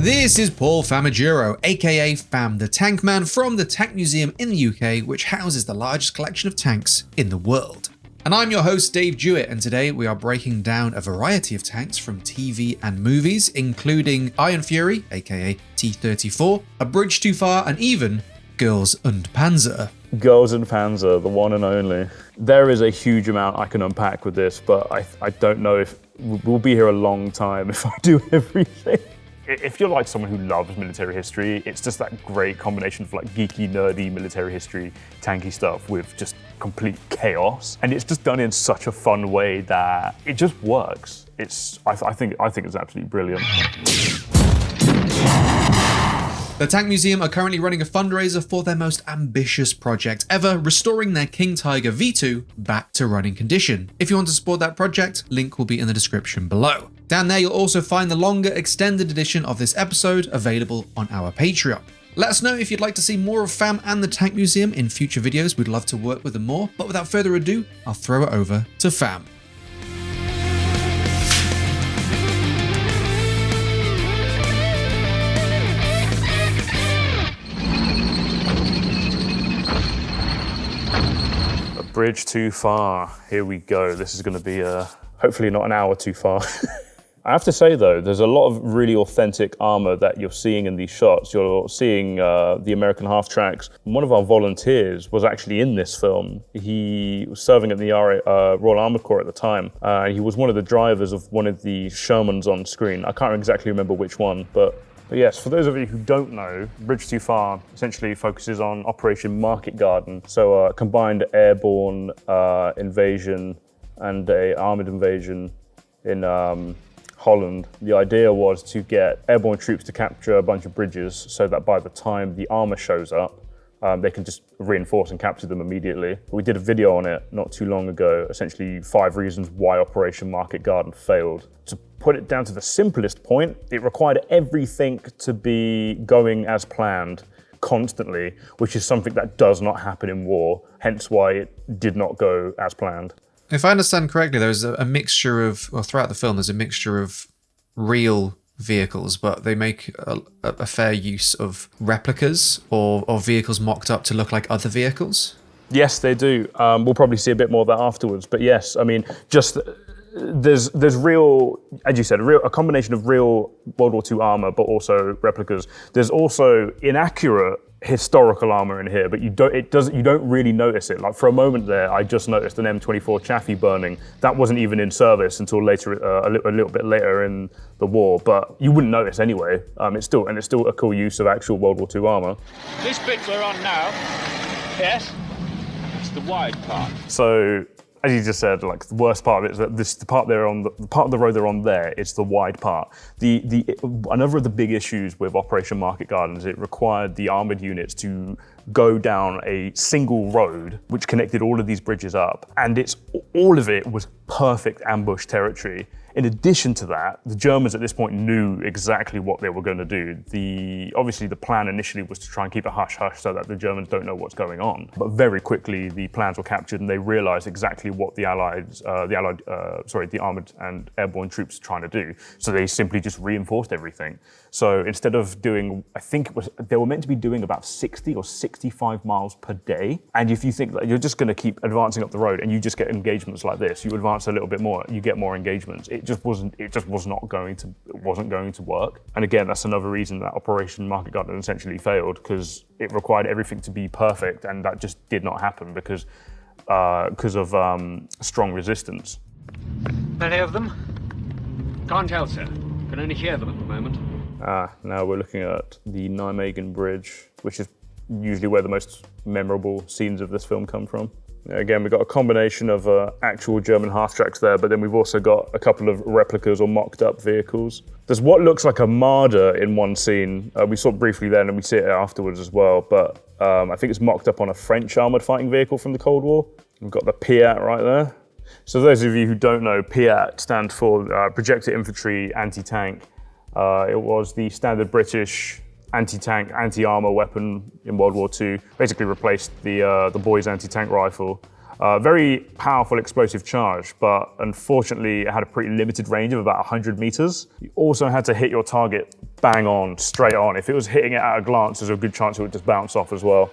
This is Fam Famojuro, aka Fam the Tank Man from the Tank Museum in the UK, which houses the largest collection of tanks in the world. And I'm your host Dave Jewett, and today we are breaking down a variety of tanks from TV and movies, including Iron Fury, aka T-34, A Bridge Too Far, and even Girls und Panzer. Girls und Panzer, the one and only. There is a huge amount I can unpack with this, but I don't know if we'll be here a long time if I do everything. If you're like someone who loves military history, it's just that great combination of like geeky, nerdy military history, tanky stuff with just complete chaos. And it's just done in such a fun way that it just works. I think it's absolutely brilliant. The Tank Museum are currently running a fundraiser for their most ambitious project ever, restoring their King Tiger V2 back to running condition. If you want to support that project, link will be in the description below. Down there, you'll also find the longer extended edition of this episode available on our Patreon. Let us know if you'd like to see more of Fam and the Tank Museum in future videos. We'd love to work with them more, but without further ado, I'll throw it over to Fam. A bridge too far. Here we go. This is going to be hopefully not an hour too far. I have to say though, there's a lot of really authentic armor that you're seeing in these shots. You're seeing the American half-tracks. One of our volunteers was actually in this film. He was serving at the Royal Armoured Corps at the time. He was one of the drivers of one of the Shermans on screen. I can't exactly remember which one, but yes, for those of you who don't know, Bridge Too Far essentially focuses on Operation Market Garden. So a combined airborne invasion and a armored invasion in Holland. The idea was to get airborne troops to capture a bunch of bridges so that by the time the armor shows up, they can just reinforce and capture them immediately. We did a video on it not too long ago, essentially 5 reasons why Operation Market Garden failed. To put it down to the simplest point, it required everything to be going as planned constantly, which is something that does not happen in war, hence why it did not go as planned. If I understand correctly, there's a mixture of, well, throughout the film, there's a mixture of real vehicles, but they make a fair use of replicas or vehicles mocked up to look like other vehicles. Yes, they do. We'll probably see a bit more of that afterwards, but yes, I mean, just there's real, as you said, a combination of real World War II armor, but also replicas. There's also inaccurate historical armor in here, but you don't really notice it. Like for a moment there, I just noticed an M24 Chaffee burning. That wasn't even in service until later, a little bit later in the war, but you wouldn't notice anyway. It's still a cool use of actual World War II armor. This bit we're on now, yes, it's the wide part. So, as you just said, like the worst part of it is that the part of the road they're on there, it's the wide part. Another of the big issues with Operation Market Garden is it required the armored units to go down a single road which connected all of these bridges up, and all of it was perfect ambush territory. In addition to that, the Germans at this point knew exactly what they were going to do. Obviously the plan initially was to try and keep it hush-hush so that the Germans don't know what's going on. But very quickly the plans were captured and they realized exactly what the armored and airborne troops were trying to do. So they simply just reinforced everything. So instead of doing, they were meant to be doing about 60 or 65 miles per day. And if you think that you're just going to keep advancing up the road and you just get engagements like this, you advance a little bit more, you get more engagements. It wasn't going to work. And again, that's another reason that Operation Market Garden essentially failed, because it required everything to be perfect, and that just did not happen because of strong resistance. Many of them? Can't tell, sir. Can only hear them at the moment. Now we're looking at the Nijmegen Bridge, which is usually where the most memorable scenes of this film come from. Again, we've got a combination of actual German half-tracks there, but then we've also got a couple of replicas or mocked-up vehicles. There's what looks like a Marder in one scene. We saw it briefly then, and we see it afterwards as well, but I think it's mocked up on a French armoured fighting vehicle from the Cold War. We've got the Piat right there. So those of you who don't know, Piat stands for Projector Infantry Anti-Tank. It was the standard British anti-tank, anti-armor weapon in World War II. Basically replaced the boys' anti-tank rifle. Very powerful explosive charge, but unfortunately it had a pretty limited range of about 100 meters. You also had to hit your target bang on, straight on. If it was hitting it at a glance, there's a good chance it would just bounce off as well.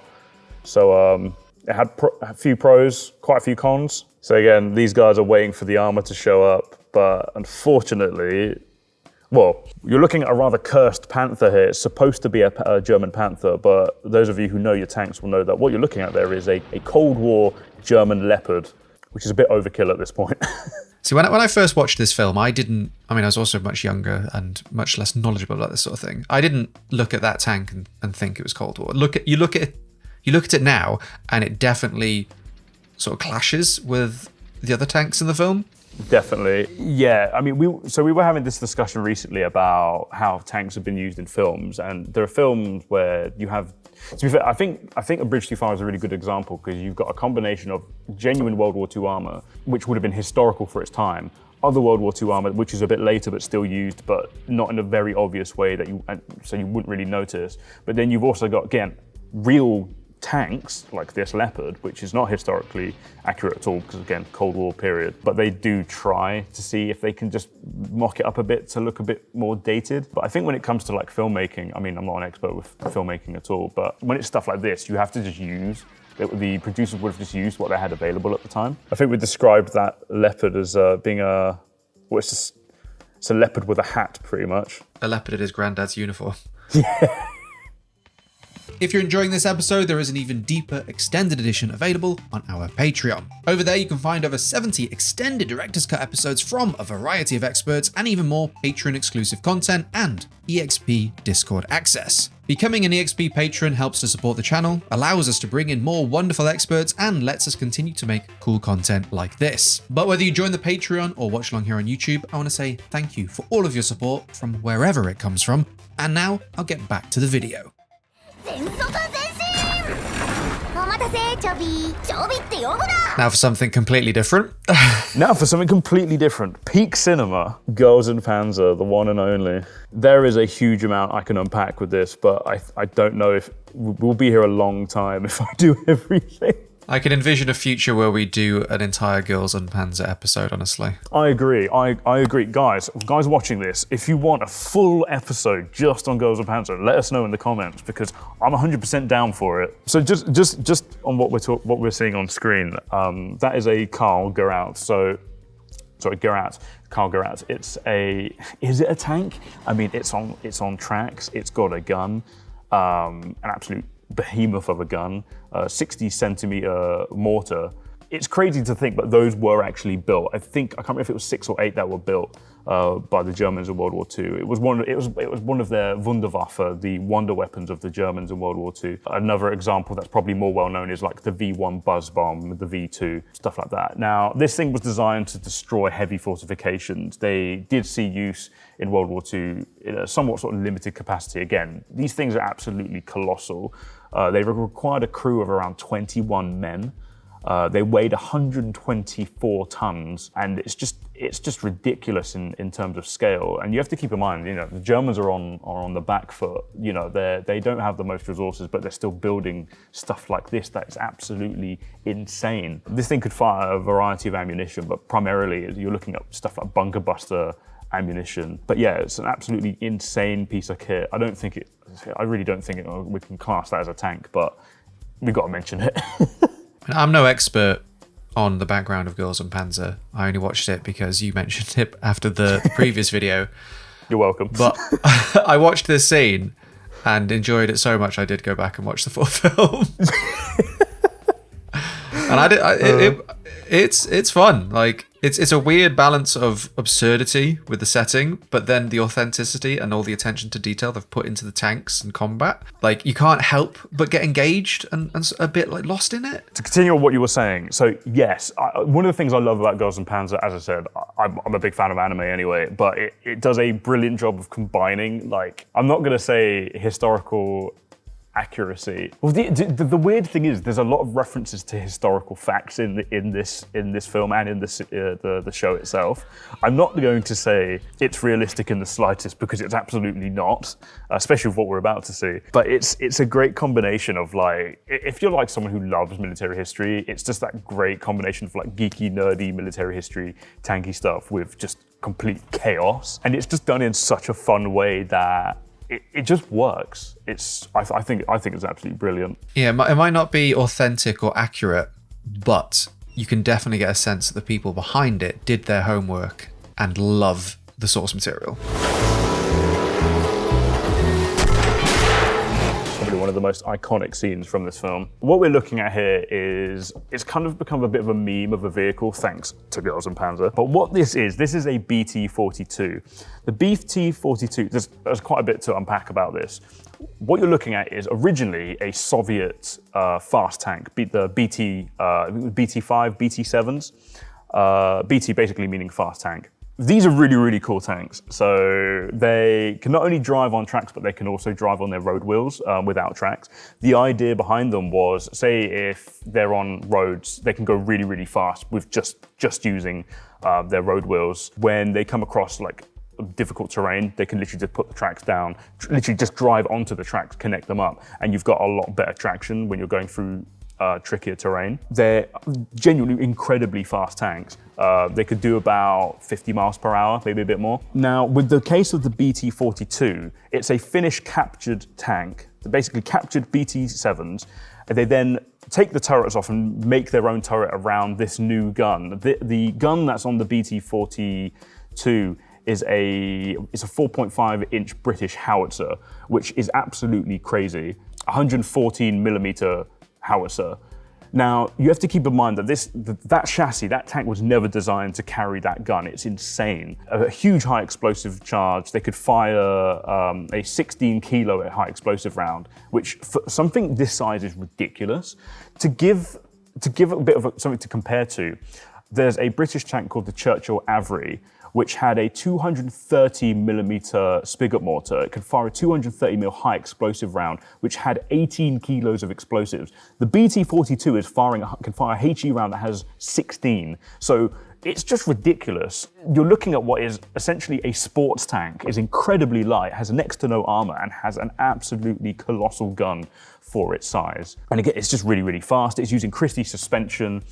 So it had a few pros, quite a few cons. So again, these guys are waiting for the armor to show up, but unfortunately, well, you're looking at a rather cursed Panther here. It's supposed to be a German Panther, but those of you who know your tanks will know that what you're looking at there is a Cold War German Leopard, which is a bit overkill at this point. See, when I first watched this film, I was also much younger and much less knowledgeable about this sort of thing. I didn't look at that tank and think it was Cold War. You look at it now, and it definitely sort of clashes with the other tanks in the film. Definitely, yeah. I mean, we were having this discussion recently about how tanks have been used in films, and there are films where you have. To be fair, I think A Bridge Too Far is a really good example because you've got a combination of genuine World War II armor, which would have been historical for its time, other World War II armor, which is a bit later but still used, but not in a very obvious way so you wouldn't really notice. But then you've also got, again, real tanks like this Leopard, which is not historically accurate at all because, again, Cold War period, but they do try to see if they can just mock it up a bit to look a bit more dated. But I think when it comes to like filmmaking, I mean, I'm not an expert with filmmaking at all, but when it's stuff like this, you have to just use the producers would have just used what they had available at the time. I think we described that Leopard as being it's a leopard with a hat, pretty much. A leopard in his granddad's uniform. Yeah. If you're enjoying this episode, there is an even deeper extended edition available on our Patreon. Over there, you can find over 70 extended Director's Cut episodes from a variety of experts and even more Patreon-exclusive content and EXP Discord access. Becoming an EXP patron helps to support the channel, allows us to bring in more wonderful experts, and lets us continue to make cool content like this. But whether you join the Patreon or watch along here on YouTube, I want to say thank you for all of your support from wherever it comes from. And now I'll get back to the video. Now for something completely different. Peak cinema, Girls and Panzer, the one and only. There is a huge amount I can unpack with this, but I don't know if we'll be here a long time if I do everything. I can envision a future where we do an entire Girls and Panzer episode, honestly. I agree. I agree. Guys watching this, if you want a full episode just on Girls and Panzer, let us know in the comments because I'm 100% down for it. So just on what we're seeing on screen, that is a Carl Gerat. Carl Gerat. Is it a tank? I mean, it's on tracks. It's got a gun, an absolute behemoth of a gun, 60 centimeter mortar. It's crazy to think, but those were actually built. I can't remember if it was 6 or 8 that were built by the Germans in World War II. It was one of their Wunderwaffe, the wonder weapons of the Germans in World War II. Another example that's probably more well known is like the V1 buzz bomb, the V2, stuff like that. Now, this thing was designed to destroy heavy fortifications. They did see use in World War II in a somewhat sort of limited capacity. Again, these things are absolutely colossal. They required a crew of around 21 men. They weighed 124 tons, and it's just ridiculous in terms of scale. And you have to keep in mind, the Germans are on the back foot. They don't have the most resources, but they're still building stuff like this that is absolutely insane. This thing could fire a variety of ammunition, but primarily you're looking at stuff like bunker buster ammunition. But yeah, it's an absolutely insane piece of kit. I really don't think we can class that as a tank, but we've got to mention it. I'm no expert on the background of Girls and Panzer. I only watched it because you mentioned it after the previous video. You're welcome. But I watched this scene and enjoyed it so much I did go back and watch the full film. And it's fun. Like it's a weird balance of absurdity with the setting, but then the authenticity and all the attention to detail they've put into the tanks and combat. Like you can't help but get engaged and a bit like lost in it. To continue on what you were saying, so yes, one of the things I love about Girls and Panzer, as I said, I'm a big fan of anime anyway, but it does a brilliant job of combining, like, I'm not going to say historical accuracy. Well, the weird thing is there's a lot of references to historical facts in this film and in the show itself. I'm not going to say it's realistic in the slightest because it's absolutely not, especially with what we're about to see. But it's a great combination of, like, if you're like someone who loves military history, it's just that great combination of like geeky, nerdy military history, tanky stuff with just complete chaos. And it's just done in such a fun way that it just works. I think it's absolutely brilliant. Yeah, it might not be authentic or accurate, but you can definitely get a sense that the people behind it did their homework and love the source material. Probably one of the most iconic scenes from this film. What we're looking at here is, it's kind of become a bit of a meme of a vehicle, thanks to Girls and Panzer. But what this is a BT-42. The BT-42, there's quite a bit to unpack about this. What you're looking at is originally a Soviet fast tank, the BT-5, BT-7s. BT basically meaning fast tank. These are really, really cool tanks. So they can not only drive on tracks, but they can also drive on their road wheels without tracks. The idea behind them was, say if they're on roads, they can go really, really fast with just using their road wheels. When they come across like difficult terrain, they can literally just put the tracks down, literally just drive onto the tracks, connect them up, and you've got a lot better traction when you're going through trickier terrain. They're genuinely incredibly fast tanks. They could do about 50 miles per hour, maybe a bit more. Now, with the case of the BT-42, it's a Finnish captured tank, basically captured BT-7s, and they then take the turrets off and make their own turret around this new gun. The gun that's on the BT-42 is a 4.5-inch British howitzer, which is absolutely crazy. 114 millimeter howitzer. Now, you have to keep in mind that that chassis, that tank was never designed to carry that gun. It's insane. A huge high explosive charge. They could fire a 16 kilo high explosive round, which for something this size is ridiculous. To give a bit of something to compare to, there's a British tank called the Churchill Avery, which had a 230 millimeter spigot mortar. It could fire a 230 mil high explosive round, which had 18 kilos of explosives. The BT-42 can fire a HE round that has 16. So it's just ridiculous. You're looking at what is essentially a sports tank, is incredibly light, has next to no armor, and has an absolutely colossal gun for its size. And again, it's just really, really fast. It's using Christie suspension,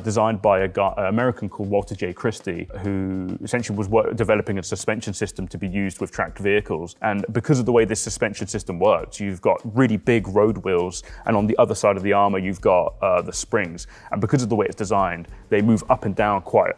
designed by an American called Walter J. Christie, who essentially was developing a suspension system to be used with tracked vehicles. And because of the way this suspension system works, you've got really big road wheels, and on the other side of the armor, you've got the springs. And because of the way it's designed, they move up and down quite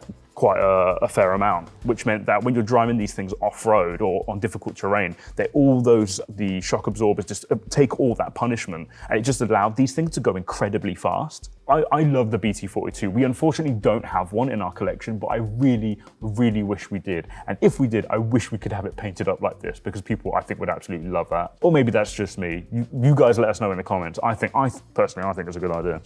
a fair amount, which meant that when you're driving these things off-road or on difficult terrain, the shock absorbers just take all that punishment, and it just allowed these things to go incredibly fast. I love the BT-42. We unfortunately don't have one in our collection, but I really, really wish we did. And if we did, I wish we could have it painted up like this, because people, I think, would absolutely love that. Or maybe that's just me. You guys let us know in the comments. Personally, I think it's a good idea.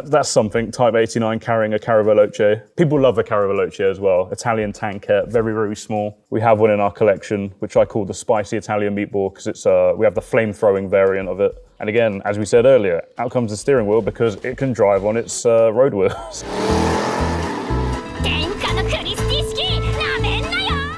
That's something. Type 89 carrying a Caraveloce. People love the Caraveloce as well. Italian tankette, very, very small. We have one in our collection, which I call the spicy Italian meatball, because we have the flame-throwing variant of it. And again, as we said earlier, out comes the steering wheel because it can drive on its road wheels.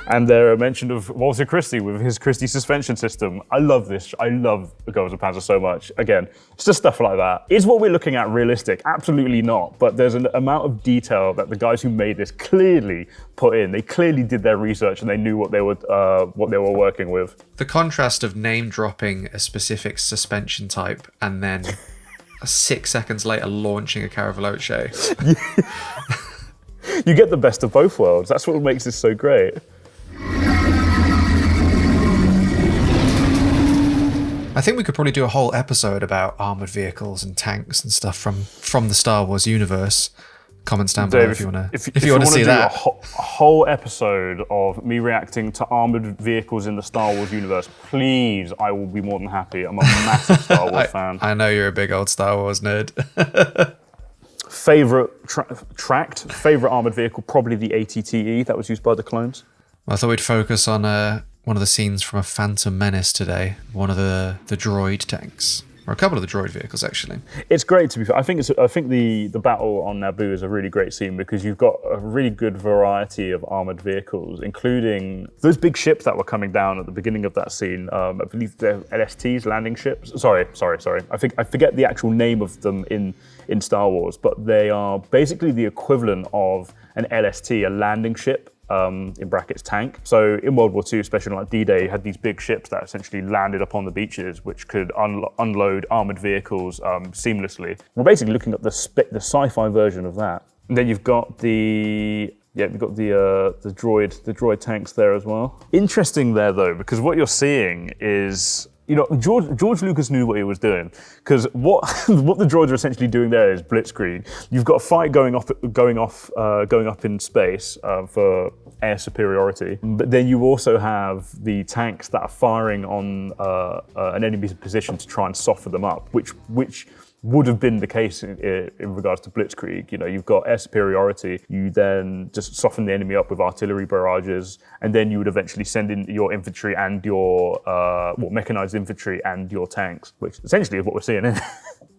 And there are mention of Walter Christie with his Christie suspension system. I love this. I love the Girls and Panzer so much. Again, it's just stuff like that. Is what we're looking at realistic? Absolutely not. But there's an amount of detail that the guys who made this clearly put in. They clearly did their research and they knew what they were working with. The contrast of name dropping a specific suspension type and then 6 seconds later launching a Caraveloce. You get the best of both worlds. That's what makes this so great. I think we could probably do a whole episode about armored vehicles and tanks and stuff from the Star Wars universe. Comments down below if you want to see that. A whole episode of me reacting to armored vehicles in the Star Wars universe, please, I will be more than happy. I'm a massive Star Wars fan. I know you're a big old Star Wars nerd. Favorite armored vehicle, probably the ATTE that was used by the clones. Well, I thought we'd focus on one of the scenes from a Phantom Menace today, one of the droid tanks. or a couple of the droid vehicles actually. It's great, to be fair. I think the battle on Naboo is a really great scene because you've got a really good variety of armored vehicles, including those big ships that were coming down at the beginning of that scene. I believe they're LSTs, landing ships. Sorry. I forget the actual name of them in Star Wars, but they are basically the equivalent of an LST, a landing ship. In brackets tank. So in World War II, especially like D-Day, you had these big ships that essentially landed upon the beaches, which could unload armored vehicles seamlessly. We're basically looking at the sci-fi version of that. And then you've got the droid tanks there as well. Interesting there though, because what you're seeing is, George Lucas knew what he was doing, because what the droids are essentially doing there is blitzkrieg. You've got a fight going up in space for air superiority, but then you also have the tanks that are firing on an enemy's position to try and soften them up, which would have been the case in regards to blitzkrieg. You've got air superiority, you then just soften the enemy up with artillery barrages, and then you would eventually send in your infantry and your mechanized infantry and your tanks, which essentially is what we're seeing.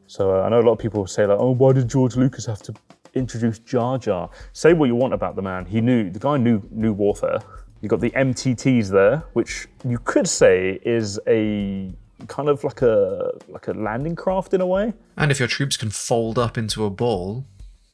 So I know a lot of people say like, oh, why did George Lucas have to introduce Jar Jar? Say what you want about the man, the guy knew warfare. You've got the MTTs there, which you could say is a kind of like a landing craft in a way. And if your troops can fold up into a ball,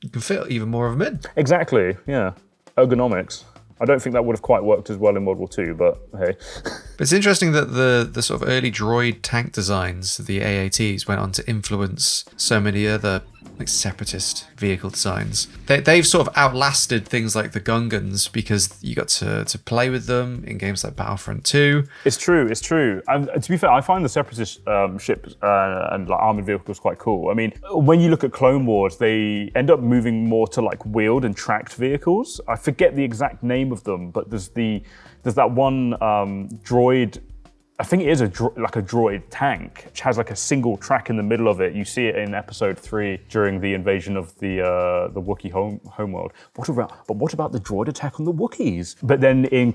you can fit even more of them in. Exactly, yeah. Ergonomics. I don't think that would have quite worked as well in World War II, but hey. But it's interesting that the sort of early droid tank designs, the AATs, went on to influence so many other like separatist vehicle designs. They've sort of outlasted things like the Gungans because you got to play with them in games like Battlefront 2. It's true. And to be fair, I find the separatist ships and like armored vehicles quite cool. I mean, when you look at Clone Wars, they end up moving more to like wheeled and tracked vehicles. I forget the exact name of them, but there's that one droid. I think it is like a droid tank, which has like a single track in the middle of it. You see it in Episode 3 during the invasion of the Wookiee homeworld. What about the droid attack on the Wookiees? But then in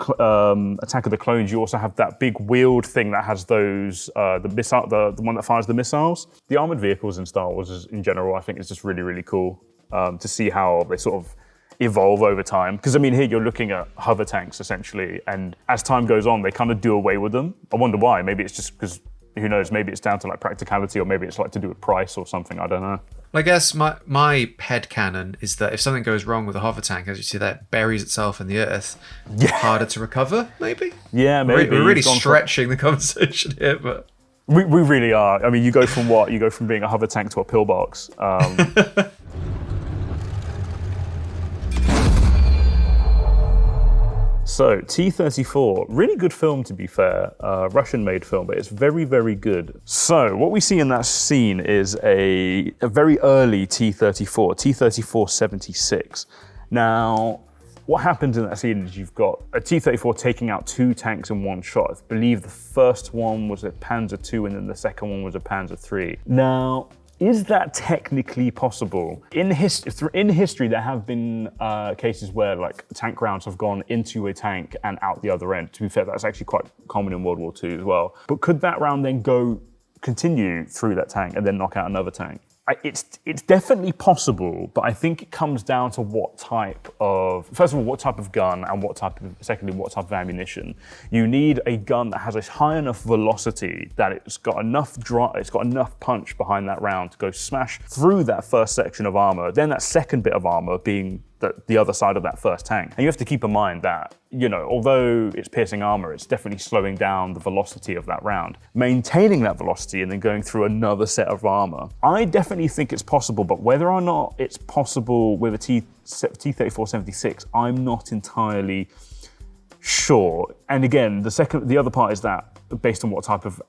Attack of the Clones, you also have that big wheeled thing that has those the one that fires the missiles. The armored vehicles in Star Wars, in general, I think is just really, really cool to see how they sort of evolve over time. Because I mean, here you're looking at hover tanks essentially, and as time goes on, they kind of do away with them. I wonder why. Maybe it's just because, who knows, maybe it's down to like practicality, or maybe it's like to do with price or something, I don't know. I guess my headcanon is that if something goes wrong with a hover tank, as you see, that buries itself in the earth, harder to recover, maybe? Yeah, maybe. We're really stretching the conversation here, but... We really are. I mean, you go from what? You go from being a hover tank to a pillbox. So, T-34, really good film to be fair, Russian-made film, but it's very, very good. So, what we see in that scene is a very early T-34, T-34-76. Now, what happens in that scene is you've got a T-34 taking out 2 tanks in one shot. I believe the first one was a Panzer II and then the second one was a Panzer III. Now, is that technically possible? In history, there have been cases where like tank rounds have gone into a tank and out the other end. To be fair, that's actually quite common in World War II as well. But could that round then continue through that tank and then knock out another tank? It's definitely possible, but I think it comes down to first of all, what type of gun, and secondly, what type of ammunition. You need a gun that has a high enough velocity that it's got enough punch behind that round to go smash through that first section of armor, then that second bit of armor being the other side of that first tank. And you have to keep in mind that, although it's piercing armor, it's definitely slowing down the velocity of that round. Maintaining that velocity and then going through another set of armor. I definitely think it's possible, but whether or not it's possible with a T-34-76, I'm not entirely sure. And again, the other part is that based on what type of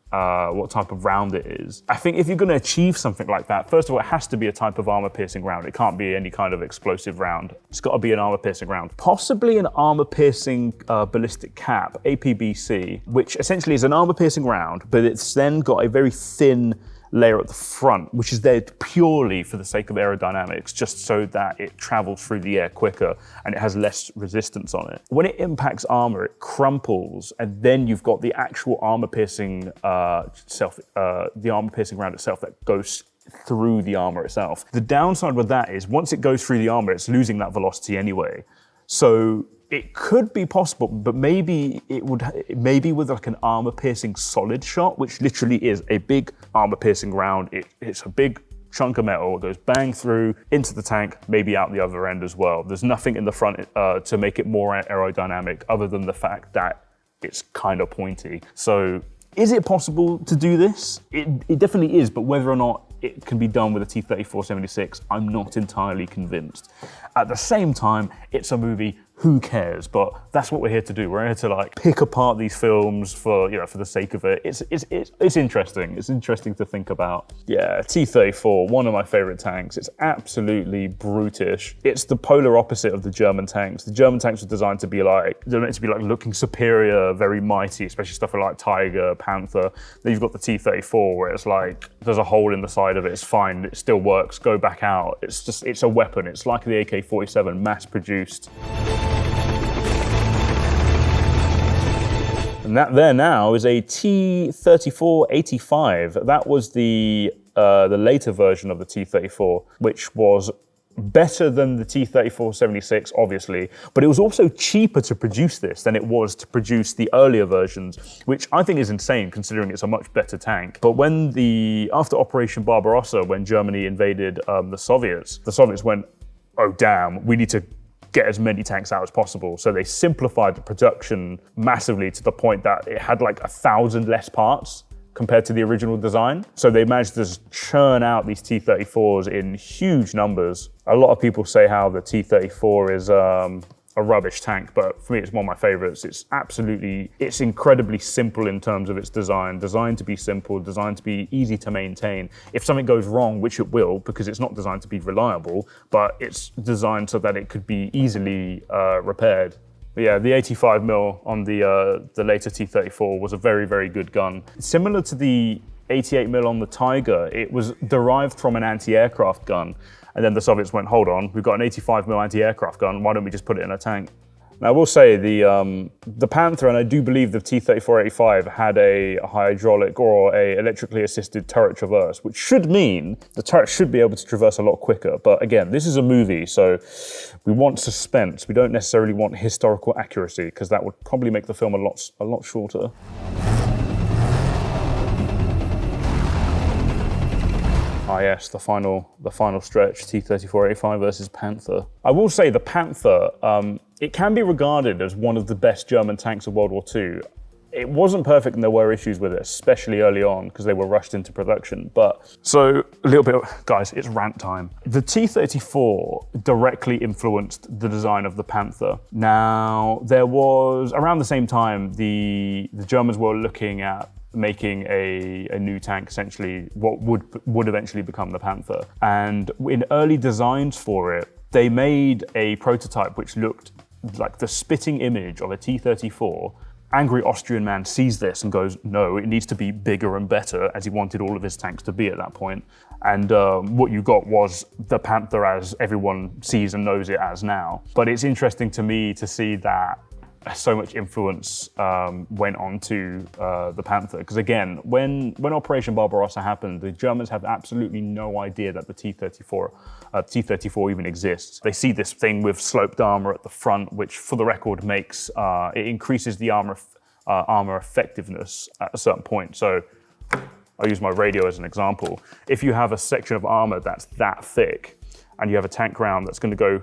round it is. I think if you're going to achieve something like that, first of all, it has to be a type of armor-piercing round. It can't be any kind of explosive round. It's got to be an armor-piercing round. Possibly an armor-piercing ballistic cap, APBC, which essentially is an armor-piercing round, but it's then got a very thin layer at the front, which is there purely for the sake of aerodynamics, just so that it travels through the air quicker and it has less resistance on it. When it impacts armor, it crumples, and then you've got the actual armor-piercing the armor-piercing round itself that goes through the armor itself. The downside with that is once it goes through the armor, it's losing that velocity anyway. So it could be possible, but maybe with like an armor-piercing solid shot, which literally is a big armor-piercing round. It's a big chunk of metal, it goes bang through into the tank, maybe out the other end as well. There's nothing in the front to make it more aerodynamic other than the fact that it's kind of pointy. So is it possible to do this? It definitely is, but whether or not it can be done with a T-34-76, I'm not entirely convinced. At the same time, it's a movie, who cares? But that's what we're here to do. We're here to like pick apart these films for the sake of it. It's interesting. It's interesting to think about. Yeah, T-34, one of my favorite tanks. It's absolutely brutish. It's the polar opposite of the German tanks. The German tanks were designed to be like, they're meant to be like looking superior, very mighty, especially stuff like Tiger, Panther. Then you've got the T-34 where it's like, there's a hole in the side of it, it's fine, it still works, go back out. It's a weapon. It's like the AK-47, mass produced. And that there now is a T-34-85. That was the later version of the T-34, which was better than the T-34-76, obviously, but it was also cheaper to produce this than it was to produce the earlier versions, which I think is insane considering it's a much better tank. But after Operation Barbarossa, when Germany invaded the Soviets went, oh damn, we need to get as many tanks out as possible. So they simplified the production massively to the point that it had like 1,000 less parts compared to the original design. So they managed to just churn out these T-34s in huge numbers. A lot of people say how the T-34 is a rubbish tank, but for me, it's one of my favorites. It's incredibly simple in terms of its design, designed to be simple, designed to be easy to maintain. If something goes wrong, which it will, because it's not designed to be reliable, but it's designed so that it could be easily repaired. But yeah, the 85mm on the later T-34 was a very, very good gun. Similar to the 88mm on the Tiger, it was derived from an anti-aircraft gun. And then the Soviets went, hold on, we've got an 85mm anti-aircraft gun, why don't we just put it in a tank? Now, I will say the Panther, and I do believe the T-34-85 had a hydraulic or a electrically assisted turret traverse, which should mean the turret should be able to traverse a lot quicker. But again, this is a movie, so we want suspense. We don't necessarily want historical accuracy, because that would probably make the film a lot shorter. Ah yes, the final stretch, T-34-85 versus Panther. I will say the Panther, it can be regarded as one of the best German tanks of World War II. It wasn't perfect and there were issues with it, especially early on because they were rushed into production. But so a little bit, guys, it's rant time. The T-34 directly influenced the design of the Panther. Now, there was, around the same time, the Germans were looking at making a new tank, essentially what would eventually become the Panther. And in early designs for it, they made a prototype which looked like the spitting image of a T-34. Angry Austrian man sees this and goes, no, it needs to be bigger and better, as he wanted all of his tanks to be at that point. And what you got was the Panther as everyone sees and knows it as now. But it's interesting to me to see that so much influence went on to the Panther. Because again, when Operation Barbarossa happened, the Germans have absolutely no idea that the T-34 even exists. They see this thing with sloped armor at the front, which for the record makes, it increases the armor effectiveness at a certain point. So I'll use my radio as an example. If you have a section of armor that's that thick and you have a tank round that's going to go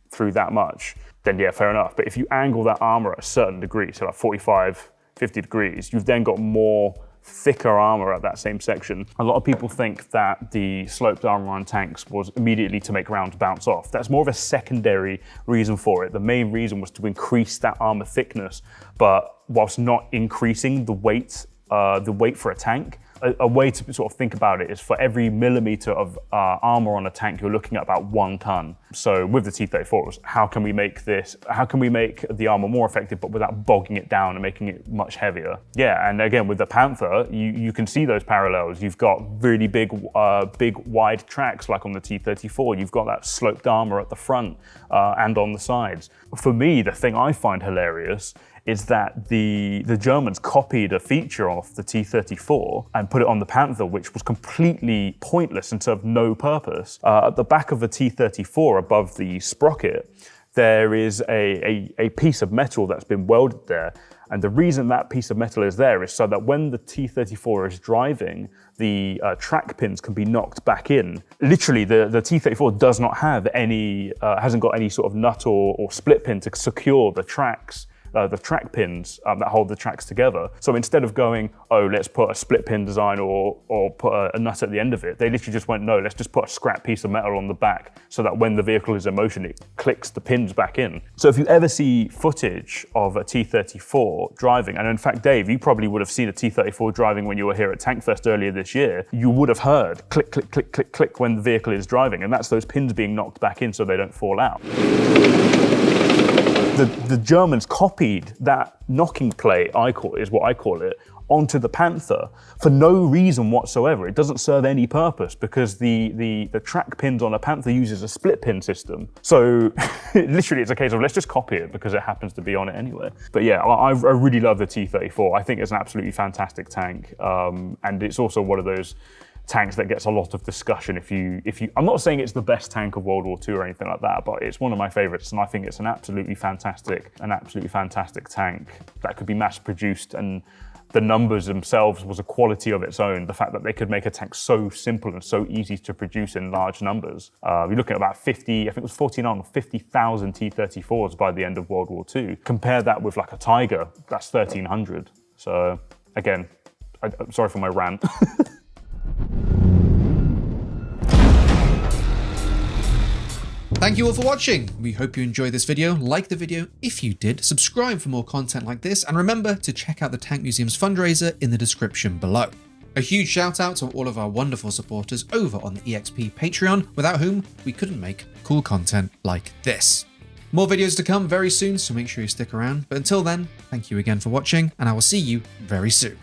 through that much, then yeah, fair enough. But if you angle that armor at a certain degree, so like 45, 50 degrees, you've then got more thicker armor at that same section. A lot of people think that the sloped armor on tanks was immediately to make rounds bounce off. That's more of a secondary reason for it. The main reason was to increase that armor thickness, but whilst not increasing the weight for a tank, a way to sort of think about it is for every millimeter of armor on a tank, you're looking at about 1 ton. So with the T-34s, how can we make the armor more effective, but without bogging it down and making it much heavier? Yeah, and again, with the Panther, you can see those parallels. You've got really big wide tracks like on the T-34. You've got that sloped armor at the front and on the sides. For me, the thing I find hilarious is that the Germans copied a feature off the T-34 and put it on the Panther, which was completely pointless and served no purpose. At the back of the T-34, above the sprocket, there is a piece of metal that's been welded there. And the reason that piece of metal is there is so that when the T-34 is driving, the track pins can be knocked back in. Literally, the T-34 does not have any, hasn't got any sort of nut or split pin to secure the tracks. The track pins that hold the tracks together. So instead of going, oh, let's put a split pin design or put a nut at the end of it, they literally just went, no, let's just put a scrap piece of metal on the back so that when the vehicle is in motion, it clicks the pins back in. So if you ever see footage of a T-34 driving, and in fact, Dave, you probably would have seen a T-34 driving when you were here at Tankfest earlier this year, you would have heard click, click, click, click, click when the vehicle is driving, and that's those pins being knocked back in so they don't fall out. The Germans copied that knocking play, is what I call it, onto the Panther for no reason whatsoever. It doesn't serve any purpose because the track pins on a Panther uses a split pin system. So literally it's a case of let's just copy it because it happens to be on it anyway. But yeah, I really love the T-34. I think it's an absolutely fantastic tank. And it's also one of those tanks that gets a lot of discussion. I'm not saying it's the best tank of World War II or anything like that, but it's one of my favorites, and I think it's an absolutely fantastic tank that could be mass produced, and the numbers themselves was a quality of its own. The fact that they could make a tank so simple and so easy to produce in large numbers. You're looking at about 50, I think it was 49 or 50,000 T-34s by the end of World War II. Compare that with like a Tiger, that's 1,300. So again, I'm sorry for my rant. Thank you all for watching. We hope you enjoyed this video. Like the video if you did, subscribe for more content like this, and remember to check out the Tank Museum's fundraiser in the description below. A huge shout out to all of our wonderful supporters over on the EXP Patreon, without whom we couldn't make cool content like this. More videos to come very soon, so make sure you stick around. But until then, thank you again for watching, and I will see you very soon.